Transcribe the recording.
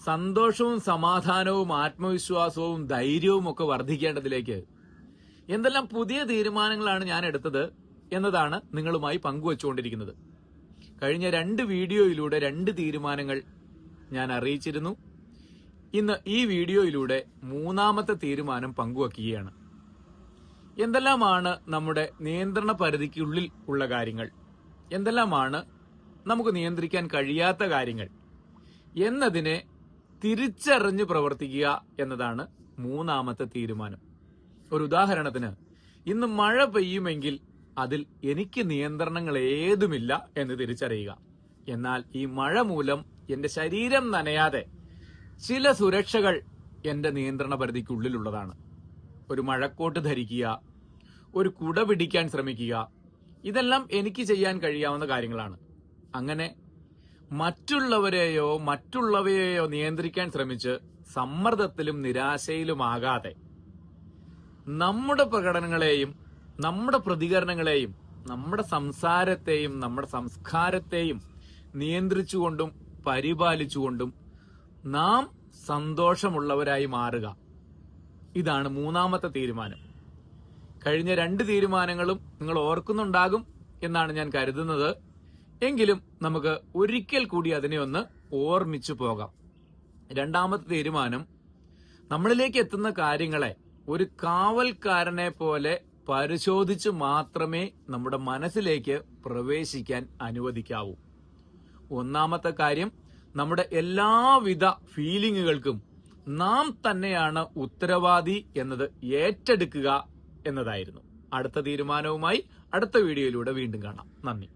സന്തോഷവും സമാധാനവും ആത്മവിശ്വാസവും ധൈര്യവും ഒക്കെ വർദ്ധിക്കേണ്ടതിലേക്ക് എന്തെല്ലാം പുതിയ തീരുമാനങ്ങളാണ് ഞാൻ എടുത്തത് എന്നതാണ് നിങ്ങളുമായി പങ്കുവച്ചുകൊണ്ടിരിക്കുന്നത്. കഴിഞ്ഞ 2 വീഡിയോയിലൂടെ 2 തീരുമാനങ്ങൾ ഞാൻ അറിയിച്ചിരുന്നു. ഇന്ന് ഈ വീഡിയോയിലൂടെ 3ാമത്തെ തീരുമാനം പങ്കുവയ്ക്കുകയാണ്. എന്തെല്ലാമാണ് നമ്മുടെ നിയന്ത്രണ പരിധിക്കുള്ളിൽ ഉള്ള കാര്യങ്ങൾ, എന്തെല്ലാമാണ് നമുക്ക് നിയന്ത്രിക്കാൻ കഴിയാത്ത കാര്യങ്ങൾ എന്നതിനെ തിരിച്ചറിഞ്ഞ് പ്രവർത്തിക്കുക എന്നതാണ് 3ാമത്തെ തീരുമാനം. ഒരു ഉദാഹരണത്തിന്, ഇന്ന് മഴ പെയ്യുമെങ്കിൽ അതിൽ എനിക്ക് നിയന്ത്രണങ്ങൾ ഏതുമില്ല എന്ന് തിരിച്ചറിയുക. എന്നാൽ ഈ മഴ മൂലം എന്റെ ശരീരം നനയാതെ ചില സുരക്ഷകൾ എന്റെ നിയന്ത്രണ പരിധിക്കുള്ളിലുള്ളതാണ്. ഒരു മഴക്കോട്ട് ധരിക്കുക, ഒരു കുട പിടിക്കാൻ ശ്രമിക്കുക, ഇതെല്ലാം എനിക്ക് ചെയ്യാൻ കഴിയാവുന്ന കാര്യങ്ങളാണ്. അങ്ങനെ മറ്റുള്ളവയെയോ നിയന്ത്രിക്കാൻ ശ്രമിച്ച് സമ്മർദ്ദത്തിലും നിരാശയിലുമാകാതെ നമ്മുടെ പ്രകടനങ്ങളെയും നമ്മുടെ പ്രതികരണങ്ങളെയും നമ്മുടെ സംസാരത്തെയും നമ്മുടെ സംസ്കാരത്തെയും നിയന്ത്രിച്ചുകൊണ്ടും പരിപാലിച്ചുകൊണ്ടും നാം സന്തോഷമുള്ളവരായി മാറുക. ഇതാണ് 3ാമത്തെ തീരുമാനം. കഴിഞ്ഞ 2 തീരുമാനങ്ങളും നിങ്ങൾ ഓർക്കുന്നുണ്ടാകും എന്നാണ് ഞാൻ കരുതുന്നത്. എങ്കിലും നമുക്ക് ഒരിക്കൽ കൂടി അതിനെ ഒന്ന് ഓർമ്മിച്ചു പോകാം. 2ാമത്തെ തീരുമാനം, നമ്മളിലേക്ക് എത്തുന്ന കാര്യങ്ങളെ ഒരു കാവൽക്കാരനെ പോലെ പരിശോധിച്ച് മാത്രമേ നമ്മുടെ മനസ്സിലേക്ക് പ്രവേശിക്കാൻ അനുവദിക്കാവൂ. 1ാമത്തെ കാര്യം, നമ്മുടെ എല്ലാവിധ ഫീലിങ്ങുകൾക്കും നാം തന്നെയാണ് ഉത്തരവാദി എന്നത് ഏറ്റെടുക്കുക എന്നതായിരുന്നു. അടുത്ത തീരുമാനവുമായി അടുത്ത വീഡിയോയിലൂടെ വീണ്ടും കാണാം. നന്ദി.